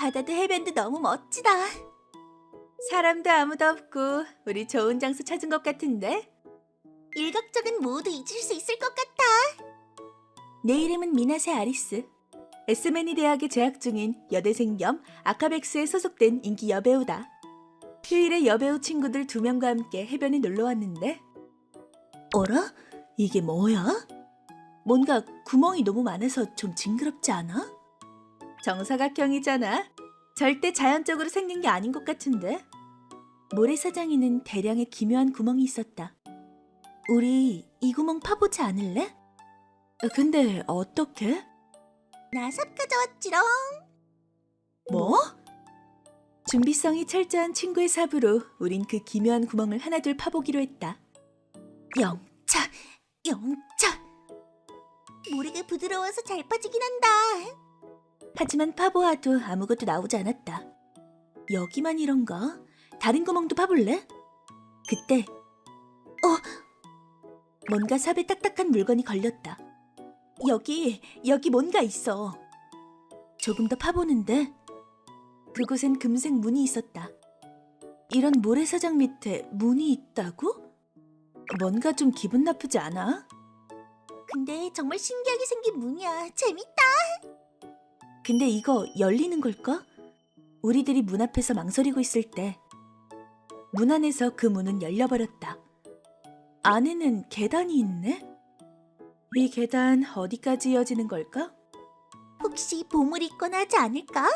바다도 해변도 너무 멋지다. 사람도 아무도 없고 우리 좋은 장소 찾은 것 같은데? 일각적은 모두 잊을 수 있을 것 같아. 내 이름은 미나세 아리스. 에스메니 대학에 재학 중인 여대생 겸 아카벡스에 소속된 인기 여배우다. 휴일에 여배우 친구들 2명과 함께 해변에 놀러 왔는데 어라? 이게 뭐야? 뭔가 구멍이 너무 많아서 좀 징그럽지 않아? 정사각형이잖아. 절대 자연적으로 생긴 게 아닌 것 같은데? 모래사장에는 대량의 기묘한 구멍이 있었다. 우리 이 구멍 파보지 않을래? 근데 어떻게? 나 삽 가져왔지롱. 뭐? 준비성이 철저한 친구의 삽으로 우린 그 기묘한 구멍을 하나둘 파보기로 했다. 영차, 영차. 모래가 부드러워서 잘 빠지긴 한다. 하지만 파보아도 아무것도 나오지 않았다. 여기만 이런가? 다른 구멍도 파볼래? 그때 뭔가 삽에 딱딱한 물건이 걸렸다. 여기 뭔가 있어. 조금 더 파보는데 그곳엔 금색 문이 있었다. 이런 모래사장 밑에 문이 있다고? 뭔가 좀 기분 나쁘지 않아? 근데 정말 신기하게 생긴 문이야. 재밌다. 근데 이거 열리는 걸까? 우리들이 문 앞에서 망설이고 있을 때 문 안에서 그 문은 열려버렸다. 안에는 계단이 있네? 이 계단 어디까지 이어지는 걸까? 혹시 보물이 있거나 하지 않을까?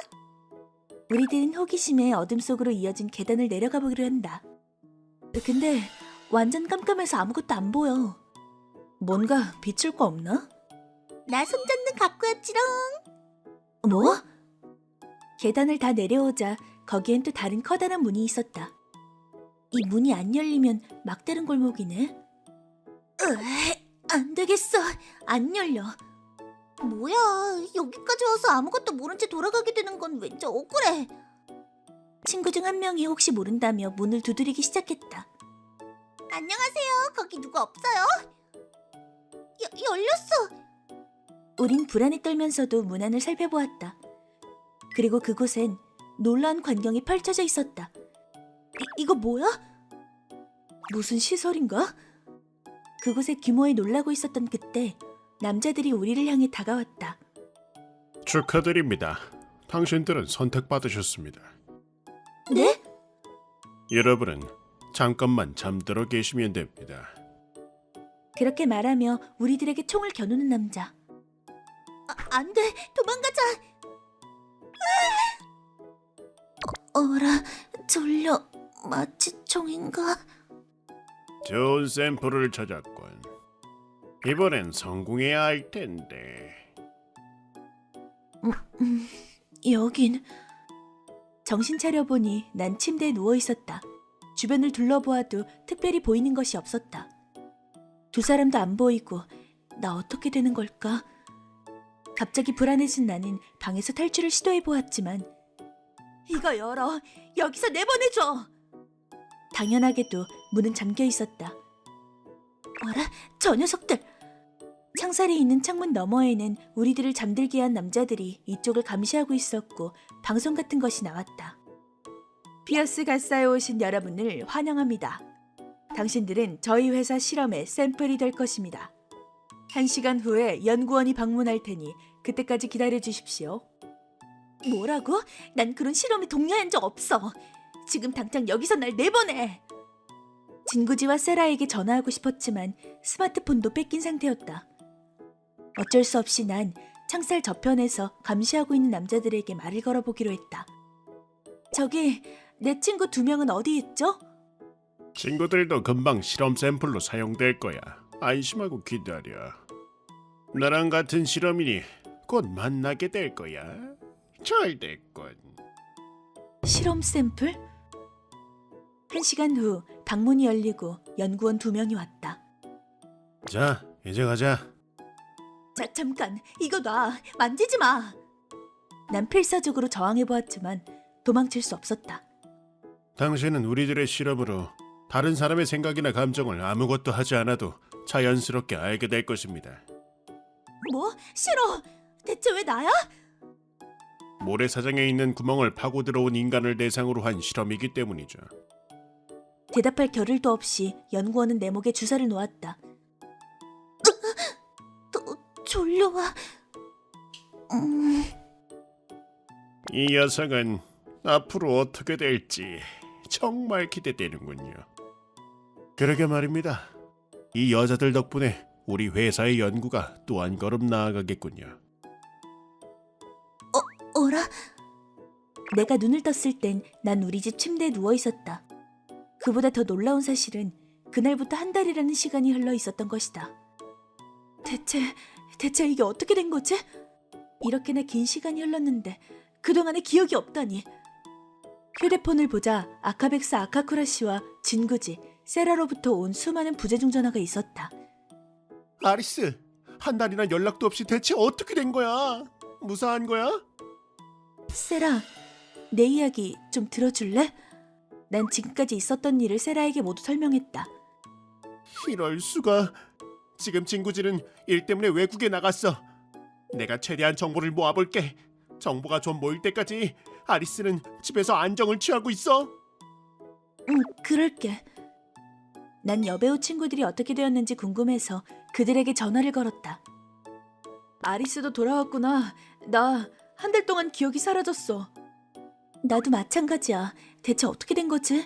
우리들은 호기심에 어둠 속으로 이어진 계단을 내려가 보기로 한다. 근데 완전 깜깜해서 아무것도 안 보여. 뭔가 비출 거 없나? 나 손전등 갖고 왔지롱. 뭐? 계단을 다 내려오자 거기엔 또 다른 커다란 문이 있었다. 이 문이 안 열리면 막다른 골목이네. 안 되겠어. 안 열려. 뭐야, 여기까지 와서 아무것도 모른 채 돌아가게 되는 건 왠지 억울해. 친구 중 한 명이 혹시 모른다며 문을 두드리기 시작했다. 안녕하세요. 거기 누구 없어요? 열렸어. 우린 불안에 떨면서도 문 안을 살펴보았다. 그리고 그곳엔 놀라운 광경이 펼쳐져 있었다. 이거 뭐야? 무슨 시설인가? 그곳의 규모에 놀라고 있었던 그때 남자들이 우리를 향해 다가왔다. 축하드립니다. 당신들은 선택받으셨습니다. 네? 여러분은 잠깐만 잠들어 계시면 됩니다. 그렇게 말하며 우리들에게 총을 겨누는 남자. 안 돼, 도망가자. 어라, 졸려. 마치 총인가? 좋은 샘플을 찾았군. 이번엔 성공해야 할 텐데. 여긴... 정신 차려보니 난 침대에 누워 있었다. 주변을 둘러보아도 특별히 보이는 것이 없었다. 두 사람도 안 보이고 나 어떻게 되는 걸까? 갑자기 불안해진 나는 방에서 탈출을 시도해보았지만 이거 열어! 여기서 내보내줘! 당연하게도 문은 잠겨 있었다. 어라? 저 녀석들! 창살이 있는 창문 너머에는 우리들을 잠들게 한 남자들이 이쪽을 감시하고 있었고 방송 같은 것이 나왔다. 피어스 가사에 오신 여러분을 환영합니다. 당신들은 저희 회사 실험의 샘플이 될 것입니다. 1시간 후에 연구원이 방문할 테니 그때까지 기다려 주십시오. 뭐라고? 난 그런 실험에 동의한 적 없어. 지금 당장 여기서 날 내보내. 진구지와 세라에게 전화하고 싶었지만 스마트폰도 뺏긴 상태였다. 어쩔 수 없이 난 창살 저편에서 감시하고 있는 남자들에게 말을 걸어보기로 했다. 저기, 내 친구 2명은 어디 있죠? 친구들도 금방 실험 샘플로 사용될 거야. 안심하고 기다려. 나랑 같은 실험이니 곧 만나게 될 거야. 잘 됐군. 실험 샘플? 1시간 후 방문이 열리고 연구원 2명이 왔다. 자, 이제 가자. 자, 잠깐. 이거 놔. 만지지 마. 난 필사적으로 저항해보았지만 도망칠 수 없었다. 당신은 우리들의 실험으로 다른 사람의 생각이나 감정을 아무것도 하지 않아도 자연스럽게 알게 될 것입니다. 뭐? 싫어. 대체 왜 나야? 모래사장에 있는 구멍을 파고 들어온 인간을 대상으로 한 실험이기 때문이죠. 대답할 겨를도 없이 연구원은 내 목에 주사를 놓았다. 졸려와. 이 녀석은 앞으로 어떻게 될지 정말 기대되는군요. 그러게 말입니다. 이 여자들 덕분에 우리 회사의 연구가 또 한 걸음 나아가겠군요. 어라? 내가 눈을 떴을 땐 난 우리 집 침대에 누워 있었다. 그보다 더 놀라운 사실은 그날부터 한 달이라는 시간이 흘러 있었던 것이다. 대체 이게 어떻게 된 거지? 이렇게나 긴 시간이 흘렀는데 그동안의 기억이 없다니. 휴대폰을 보자 아카벡스 아카쿠라 씨와 진구지 세라로부터 온 수많은 부재중 전화가 있었다. 아리스, 한 달이나 연락도 없이 대체 어떻게 된 거야? 무사한 거야? 세라, 내 이야기 좀 들어줄래? 난 지금까지 있었던 일을 세라에게 모두 설명했다. 이럴 수가. 지금 친구들은 일 때문에 외국에 나갔어. 내가 최대한 정보를 모아볼게. 정보가 좀 모일 때까지 아리스는 집에서 안정을 취하고 있어. 응, 그럴게. 난 여배우 친구들이 어떻게 되었는지 궁금해서 그들에게 전화를 걸었다. 아리스도 돌아왔구나. 나 한 달 동안 기억이 사라졌어. 나도 마찬가지야. 대체 어떻게 된 거지?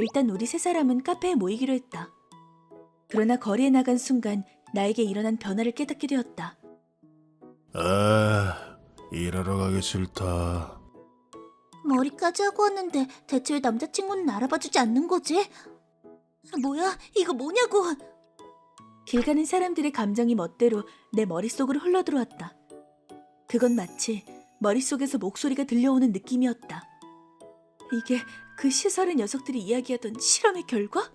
일단 우리 세 사람은 카페에 모이기로 했다. 그러나 거리에 나간 순간 나에게 일어난 변화를 깨닫게 되었다. 일하러 가기 싫다. 머리까지 하고 왔는데 대체 왜 남자친구는 알아봐주지 않는 거지? 뭐야? 이거 뭐냐고! 길 가는 사람들의 감정이 멋대로 내 머릿속으로 흘러들어왔다. 그건 마치 머릿속에서 목소리가 들려오는 느낌이었다. 이게 그 시설의 녀석들이 이야기하던 실험의 결과?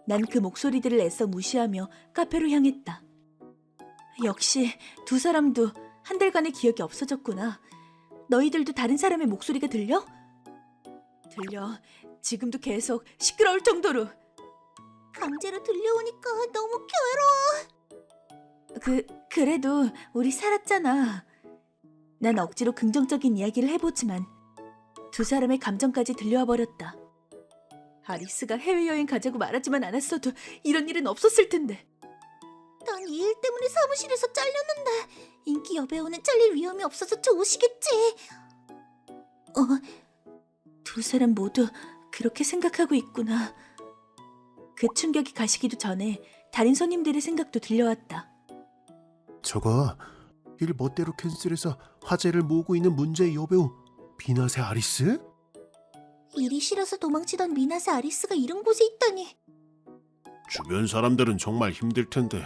난 그 목소리들을 애써 무시하며 카페로 향했다. 역시 두 사람도 한 달간의 기억이 없어졌구나. 너희들도 다른 사람의 목소리가 들려? 들려. 지금도 계속 시끄러울 정도로. 강제로 들려오니까 너무 괴로워. 그래도 우리 살았잖아. 난 억지로 긍정적인 이야기를 해보지만 두 사람의 감정까지 들려와 버렸다. 아리스가 해외여행 가자고 말하지만 않았어도 이런 일은 없었을 텐데. 난 이 일 때문에 사무실에서 잘렸는데 인기 여배우는 잘릴 위험이 없어서 좋으시겠지. 두 사람 모두 그렇게 생각하고 있구나. 그 충격이 가시기도 전에 다른 손님들의 생각도 들려왔다. 저거 일 멋대로 캔슬해서 화제를 모으고 있는 문제의 여배우 비나세 아리스? 일이 싫어서 도망치던 미나세 아리스가 이런 곳에 있다니. 주변 사람들은 정말 힘들 텐데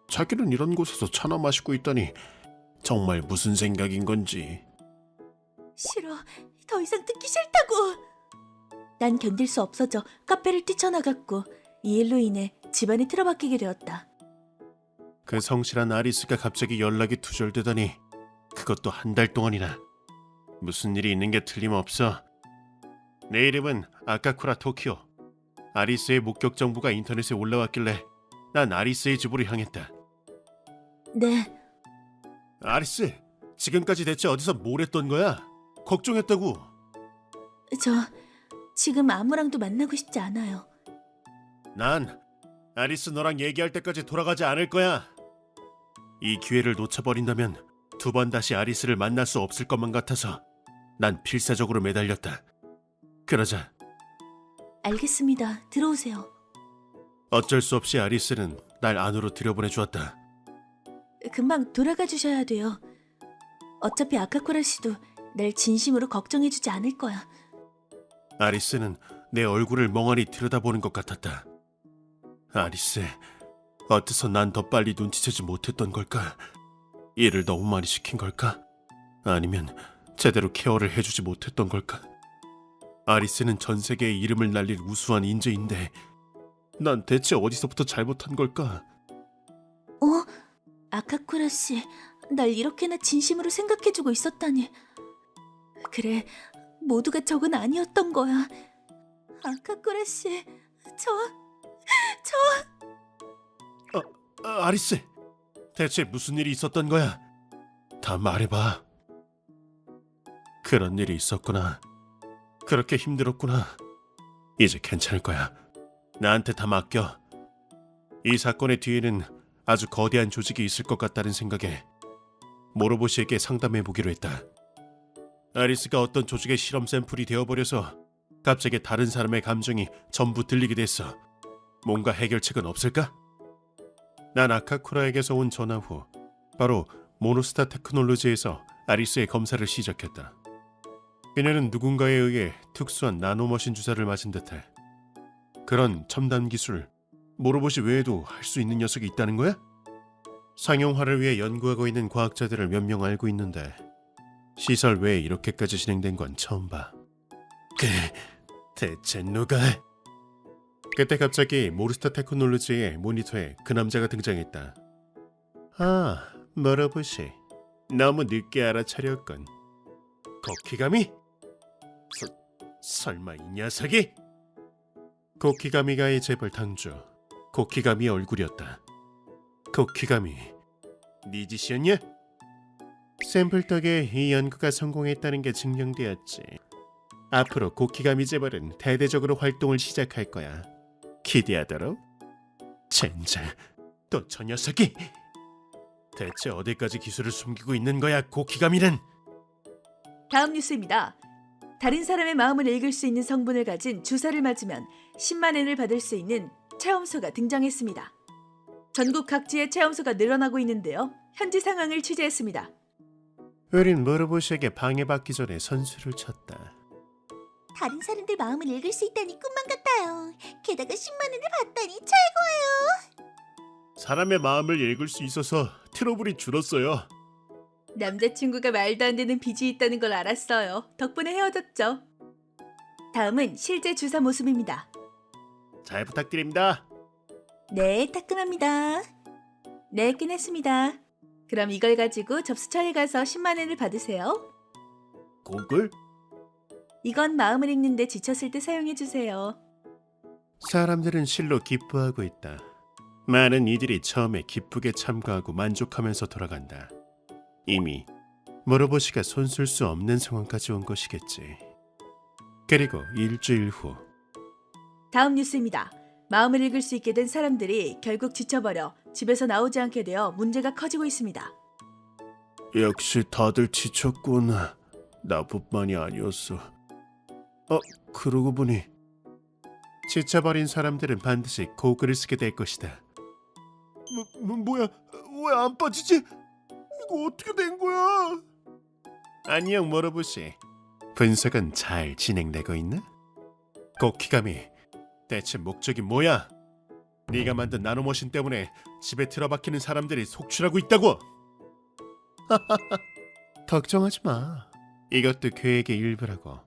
자기는 이런 곳에서 차나 마시고 있다니 정말 무슨 생각인 건지. 싫어. 더 이상 듣기 싫다고. 난 견딜 수 없어져 카페를 뛰쳐나갔고 이 일로 인해 집안이 틀어박히게 되었다. 그 성실한 아리스가 갑자기 연락이 두절되다니 그것도 한 달 동안이나. 무슨 일이 있는 게 틀림없어. 내 이름은 아카쿠라 토키오. 아리스의 목격 정보가 인터넷에 올라왔길래 난 아리스의 집으로 향했다. 네. 아리스, 지금까지 대체 어디서 뭘 했던 거야? 걱정했다고. 저 지금 아무랑도 만나고 싶지 않아요. 난 아리스 너랑 얘기할 때까지 돌아가지 않을 거야. 이 기회를 놓쳐버린다면 두 번 다시 아리스를 만날 수 없을 것만 같아서 난 필사적으로 매달렸다. 그러자 알겠습니다. 들어오세요. 어쩔 수 없이 아리스는 날 안으로 들여보내 주었다. 금방 돌아가 주셔야 돼요. 어차피 아카쿠라 씨도 날 진심으로 걱정해주지 않을 거야. 아리스는 내 얼굴을 멍하니 들여다보는 것 같았다. 아리스, 어째서 난 더 빨리 눈치채지 못했던 걸까? 일을 너무 많이 시킨 걸까? 아니면 제대로 케어를 해주지 못했던 걸까? 아리스는 전 세계에 이름을 날릴 우수한 인재인데 난 대체 어디서부터 잘못한 걸까? 아카쿠라 씨, 날 이렇게나 진심으로 생각해주고 있었다니. 그래, 모두가 저건 아니었던 거야. 아카쿠라 씨, 아리스, 대체 무슨 일이 있었던 거야? 다 말해봐. 그런 일이 있었구나. 그렇게 힘들었구나. 이제 괜찮을 거야. 나한테 다 맡겨. 이 사건의 뒤에는 아주 거대한 조직이 있을 것 같다는 생각에 모로보시에게 상담해 보기로 했다. 아리스가 어떤 조직의 실험 샘플이 되어버려서 갑자기 다른 사람의 감정이 전부 들리게 됐어. 뭔가 해결책은 없을까? 난 아카쿠라에게서 온 전화 후 바로 모노스타 테크놀로지에서 아리스의 검사를 시작했다. 그녀는 누군가에 의해 특수한 나노머신 주사를 맞은 듯해. 그런 첨단 기술, 모로보시 외에도 할 수 있는 녀석이 있다는 거야? 상용화를 위해 연구하고 있는 과학자들을 몇 명 알고 있는데 시설 외에 이렇게까지 진행된 건 처음 봐. 대체 누가? 그때 갑자기 모르스타 테크놀로지의 모니터에 그 남자가 등장했다. 아, 모로보시. 너무 늦게 알아차렸군. 고키가미? 설마 이 녀석이? 고키가미가의 재벌 당주 고키가미의 얼굴이었다. 고키가미, 네 짓이었냐? 샘플 덕에 이 연구가 성공했다는 게 증명되었지. 앞으로 고키가미 재벌은 대대적으로 활동을 시작할 거야. 기대하도록. 젠장, 또 저 녀석이? 대체 어디까지 기술을 숨기고 있는 거야, 고키가미는? 다음 뉴스입니다. 다른 사람의 마음을 읽을 수 있는 성분을 가진 주사를 맞으면 10만 엔을 받을 수 있는 체험소가 등장했습니다. 전국 각지의 체험소가 늘어나고 있는데요. 현지 상황을 취재했습니다. 우린 모로보시에게 방해받기 전에 선수를 쳤다. 다른 사람들 마음을 읽을 수 있다니 꿈만 같아요. 게다가 10만 원을 받다니 최고예요. 사람의 마음을 읽을 수 있어서 트러블이 줄었어요. 남자친구가 말도 안 되는 빚이 있다는 걸 알았어요. 덕분에 헤어졌죠. 다음은 실제 주사 모습입니다. 잘 부탁드립니다. 네, 따끔합니다. 네, 끝냈습니다. 그럼 이걸 가지고 접수처에 가서 10만 엔을 받으세요. 고글? 이건 마음을 읽는데 지쳤을 때 사용해주세요. 사람들은 실로 기뻐하고 있다. 많은 이들이 처음에 기쁘게 참가하고 만족하면서 돌아간다. 이미 모로보시가 손쓸 수 없는 상황까지 온 것이겠지. 그리고 일주일 후 다음 뉴스입니다. 마음을 읽을 수 있게 된 사람들이 결국 지쳐버려 집에서 나오지 않게 되어 문제가 커지고 있습니다. 역시 다들 지쳤군. 나뿐만이 아니었어. 그러고 보니 지쳐버린 사람들은 반드시 고글을 쓰게 될 것이다. 뭐야? 왜 안 빠지지? 이거 어떻게 된 거야? 안녕 모로보시. 분석은 잘 진행되고 있나? 고키가미, 대체 목적이 뭐야? 네가 만든 나노머신 때문에 집에 틀어박히는 사람들이 속출하고 있다고. 걱정하지 마. 이것도 계획의 일부라고.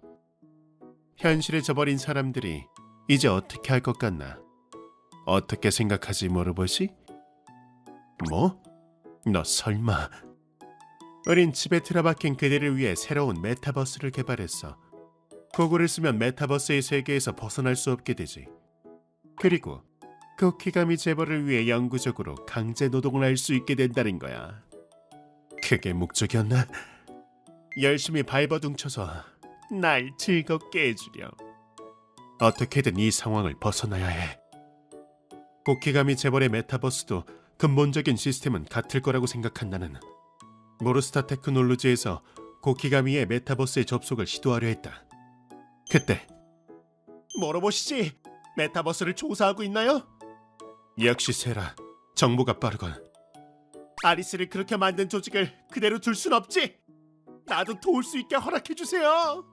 현실에 져버린 사람들이 이제 어떻게 할 것 같나? 어떻게 생각하지 모로보시? 뭐? 너 설마? 우린 집에 틀어박힌 그들을 위해 새로운 메타버스를 개발했어. 고글을 쓰면 메타버스의 세계에서 벗어날 수 없게 되지. 그리고 고키가미 재벌을 위해 영구적으로 강제 노동을 할 수 있게 된다는 거야. 그게 목적이었나? 열심히 발버둥쳐서 날 즐겁게 해주려. 어떻게든 이 상황을 벗어나야 해. 고키가미 재벌의 메타버스도 근본적인 시스템은 같을 거라고 생각한 나는 모르스타 테크놀로지에서 고키가미의 메타버스에 접속을 시도하려 했다. 그때 모로보시지, 메타버스를 조사하고 있나요? 역시 세라, 정보가 빠르군. 아리스를 그렇게 만든 조직을 그대로 둘 순 없지. 나도 도울 수 있게 허락해주세요.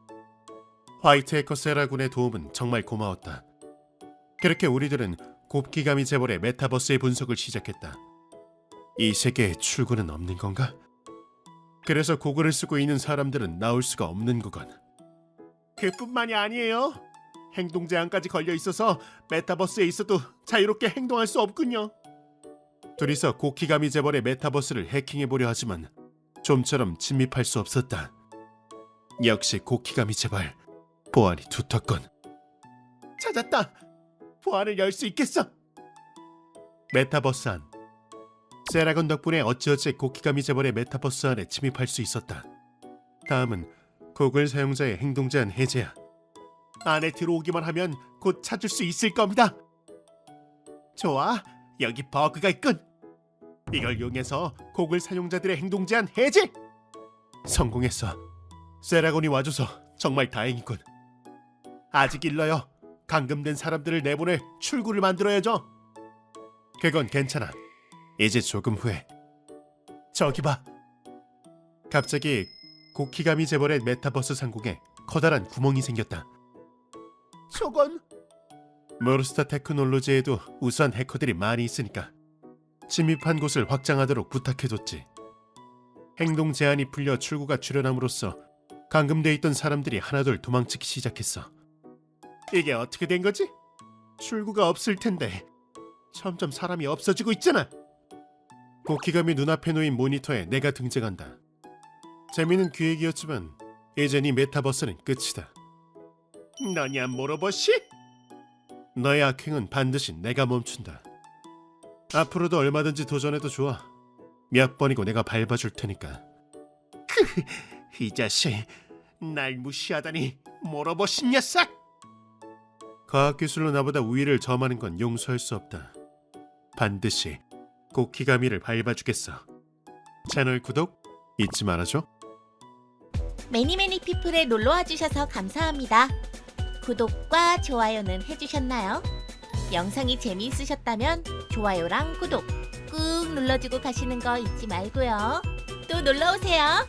화이트 해커 세라 군의 도움은 정말 고마웠다. 그렇게 우리들은 고키가미 재벌의 메타버스의 분석을 시작했다. 이 세계에 출구는 없는 건가? 그래서 고글을 쓰고 있는 사람들은 나올 수가 없는 거건. 그뿐만이 아니에요. 행동 제한까지 걸려 있어서 메타버스에 있어도 자유롭게 행동할 수 없군요. 둘이서 고키가미 재벌의 메타버스를 해킹해보려 하지만 좀처럼 침입할 수 없었다. 역시 고키가미 재벌, 보안이 두텁군. 찾았다. 보안을 열 수 있겠어. 메타버스 안. 세라건 덕분에 어찌어찌 고키가미 재벌의 메타버스 안에 침입할 수 있었다. 다음은 고글 사용자의 행동 제한 해제야. 안에 들어오기만 하면 곧 찾을 수 있을 겁니다. 좋아, 여기 버그가 있군. 이걸 이용해서 고글 사용자들의 행동 제한 해제! 성공했어. 세라곤이 와줘서 정말 다행이군. 아직 일러요. 감금된 사람들을 내보낼 출구를 만들어야죠. 그건 괜찮아. 이제 조금 후에. 저기 봐. 갑자기 고키가미 재벌의 메타버스 상공에 커다란 구멍이 생겼다. 저건 모르스타 테크놀로지에도 우수한 해커들이 많이 있으니까 침입한 곳을 확장하도록 부탁해뒀지. 행동 제한이 풀려 출구가 출현함으로써 감금돼 있던 사람들이 하나둘 도망치기 시작했어. 이게 어떻게 된 거지? 출구가 없을 텐데 점점 사람이 없어지고 있잖아. 고키가미 눈앞에 놓인 모니터에 내가 등장한다. 재미는 기획이었지만 이젠 이 메타버스는 끝이다. 너냐 모로보시? 너의 악행은 반드시 내가 멈춘다. 앞으로도 얼마든지 도전해도 좋아. 몇 번이고 내가 밟아줄 테니까. 이 자식, 날 무시하다니 모로보시 녀석! 과학기술로 나보다 우위를 점하는 건 용서할 수 없다. 반드시 고키가미를 밟아주겠어. 채널 구독 잊지 말아줘. 매니매니 피플에 놀러와 주셔서 감사합니다. 구독과 좋아요는 해주셨나요? 영상이 재미있으셨다면 좋아요랑 구독 꾹 눌러주고 가시는 거 잊지 말고요. 또 놀러오세요.